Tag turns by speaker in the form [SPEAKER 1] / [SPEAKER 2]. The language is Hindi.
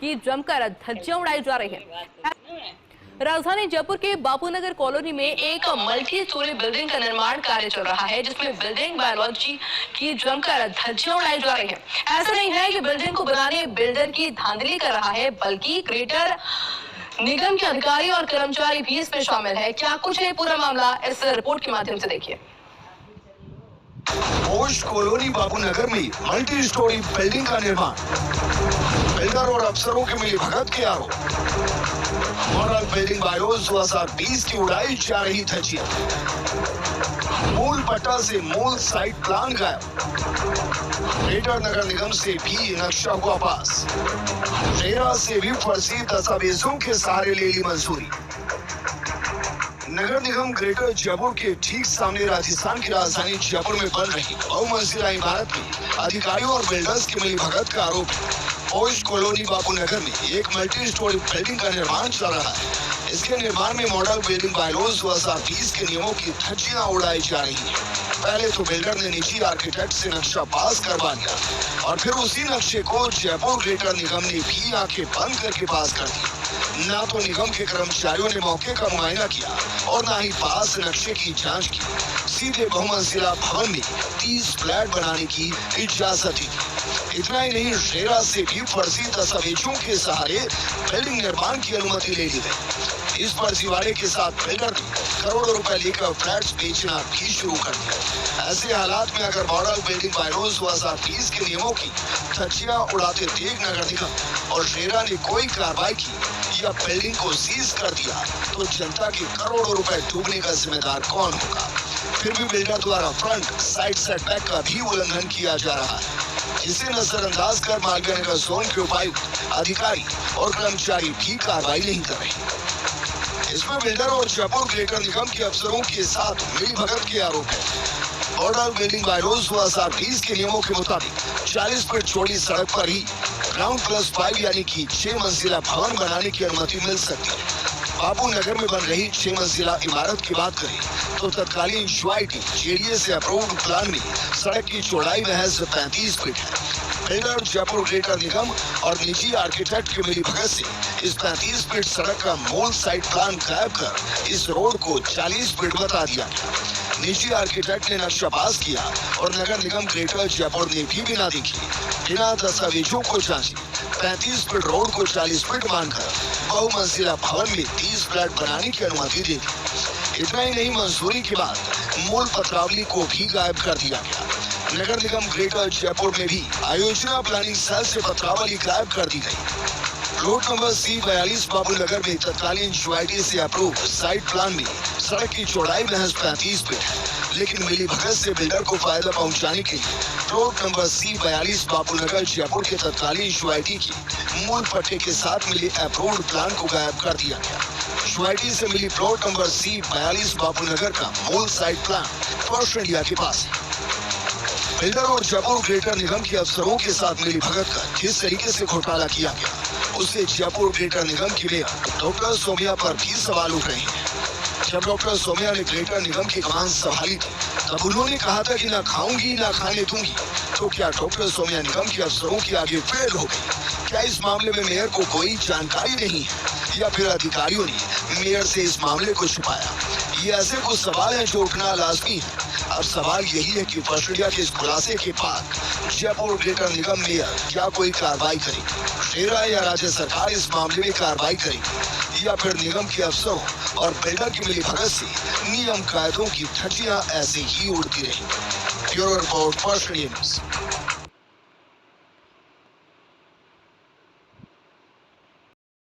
[SPEAKER 1] की जमकर धज्जियां उड़ाई जा रही है। राजधानी जयपुर के बापूनगर कॉलोनी में एक मल्टी स्टोरी बिल्डिंग का निर्माण कार्य चल रहा है, जिसमें बिल्डिंग बायोलॉजी की जमकर धज्जियां उड़ाई जा रही है। ऐसा नहीं है कि बिल्डिंग को बनाने बिल्डर की धांधली कर रहा है, बल्कि ग्रेटर निगम के अधिकारी और कर्मचारी भी इसमें शामिल है। क्या कुछ है पूरा मामला, इस रिपोर्ट के माध्यम से देखिए।
[SPEAKER 2] पोश कॉलोनी बापूनगर में मल्टी स्टोरी बिल्डिंग का निर्माण, बिल्डर और अफसरों के मिलीभगत के आरोप। मॉडल बिल्डिंग बायोज 2020 की उड़ाई जा रही धज्जियां, मूल पट्टा से मूल साइट प्लान गायब, ग्रेटर नगर निगम से भी नक्शा हुआ पास, रेरा से भी फर्जी दस्तावेजों के सहारे ले ली मंजूरी। नगर निगम ग्रेटर जयपुर के ठीक सामने राजस्थान की राजधानी जयपुर में बन रही बहुमंजिला इमारत में अधिकारियों और बिल्डर्स के मिलीभगत का आरोप है। पोश कॉलोनी बापूनगर में एक मल्टी स्टोरी बिल्डिंग का निर्माण चल रहा है। इसके निर्माण में मॉडल बिल्डिंग बायलॉज 2020 के नियमों की धज्जियां उड़ाई जा रही हैं। पहले तो बिल्डर ने निजी आर्किटेक्ट से नक्शा पास करवा लिया और फिर उसी नक्शे को जयपुर ग्रेटर निगम ने भी आंखें बंद करके पास कर दिया। ना तो निगम के कर्मचारियों ने मौके का मुआयना किया और ना ही पास नक्शे की जांच की। सीधे बहुमंजिला भवन में 30 फ्लैट बनाने की इजाजत ही दी। इतना ही नहीं, रेरा से भी फर्जी दस्तावेजों के सहारे बिल्डिंग निर्माण की अनुमति ले ली गई। इस फर्जीवाड़े के साथ बिल्डर ने करोड़ों रुपए लेकर फ्लैट्स बेचना भी शुरू कर दिया। ऐसे हालात में अगर मॉडल बिल्डिंग बायलॉज 2020 के नियमों की धज्जियां उड़ाते देख नगर निगम और रेरा ने कोई कार्रवाई की या बिल्डिंग को सीज कर दिया, तो जनता के करोड़ों रुपए डूबने का जिम्मेदार कौन होगा? फिर भी बिल्डर द्वारा फ्रंट साइड सेटबैक का भी उल्लंघन किया जा रहा है, जिसे नजरअंदाज कर मालवीय नगर जोन के उपायुक्त, अधिकारी और कर्मचारी भी कार्रवाई नहीं कर रहे। इसमें बिल्डर और जयपुर ग्रेटर निगम के अफसरों के साथ मिलीभगत के आरोप है। मॉडल बिल्डिंग बायलॉज 2020 के नियमों के मुताबिक 40 फीट चौड़ी सड़क पर ही ग्राउंड +5 यानी कि 6 मंजिला भवन बनाने की अनुमति मिल सकती है। बापूनगर में बन रही 6 मंजिला इमारत की बात करें तो तत्कालीन यूआईटी जेडीए से अप्रूव्ड प्लान में सड़क की चौड़ाई महज 35 फीट है। बिल्डर जयपुर ग्रेटर निगम और निजी आर्किटेक्ट के मिलीभगत से इस 35 फीट सड़क का मूल साइट प्लान गायब कर इस रोड को 40 फीट बता दिया गया। निजी आर्किटेक्ट ने नक्शा पास किया और नगर निगम ग्रेटर जयपुर ने भी बिना देखे, बिना दस्तावेजों को जांचे 35 फीट रोड को 40 फीट मानकर बहुमंजिला भवन में 30 फ्लैट बनाने की अनुमति दे दी। इतना ही नहीं, मंजूरी के बाद मूल पत्रावली को भी गायब कर दिया गया। नगर निगम ग्रेटर जयपुर में भी आयोजना प्लानिंग सेल से पत्रावली गायब कर दी गई। रोड नंबर C42 बापूनगर में तत्कालीन यूआईटी से अप्रूव साइट प्लान में सड़क की चौड़ाई महज 35 फीट है, लेकिन मिलीभगत से बिल्डर को फायदा पहुंचाने के लिए road number C42 Bapunagar Jaipur के तत्कालीन यूआईटी की मूल पट्टे के साथ मिले अप्रूव्ड प्लान को गायब कर दिया गया। यूआईटी से मिली प्लॉट नंबर C42 बापूनगर का मूल साइट प्लान फर्स्ट इंडिया के पास है। बिल्डर और जयपुर ग्रेटर निगम के अफसरों के साथ मिलीभगत कर जिस तरीके से घोटाला किया गया, उससे जयपुर ग्रेटर निगम की मेयर डॉक्टर सोमिया पर भी सवाल उठ रहे हैं। जब डॉक्टर सोमिया ने ग्रेटर निगम की कमान संभाली थी, तब उन्होंने कहा था कि ना खाऊंगी ना खाने दूंगी। तो क्या डॉक्टर सोमिया निगम के अफसरों के आगे फेल हो गई? क्या इस मामले में मेयर को कोई जानकारी नहीं है या फिर अधिकारियों ने मेयर से इस मामले को छुपाया? ये ऐसे कुछ सवाल हैं जो उठना लाजमी है। अब सवाल यही है कि फर्स्ट इंडिया के इस खुलासे के बाद जयपुर ग्रेटर निगम मेयर क्या कोई कार्रवाई करेगी? रेरा या राज्य सरकार इस मामले में कार्रवाई करेगी या फिर निगम के अफसरों और बिल्डर की मिलीभगत से नियम कायदों की धज्जियां ऐसे ही उड़ती रही? Bureau report, first India news.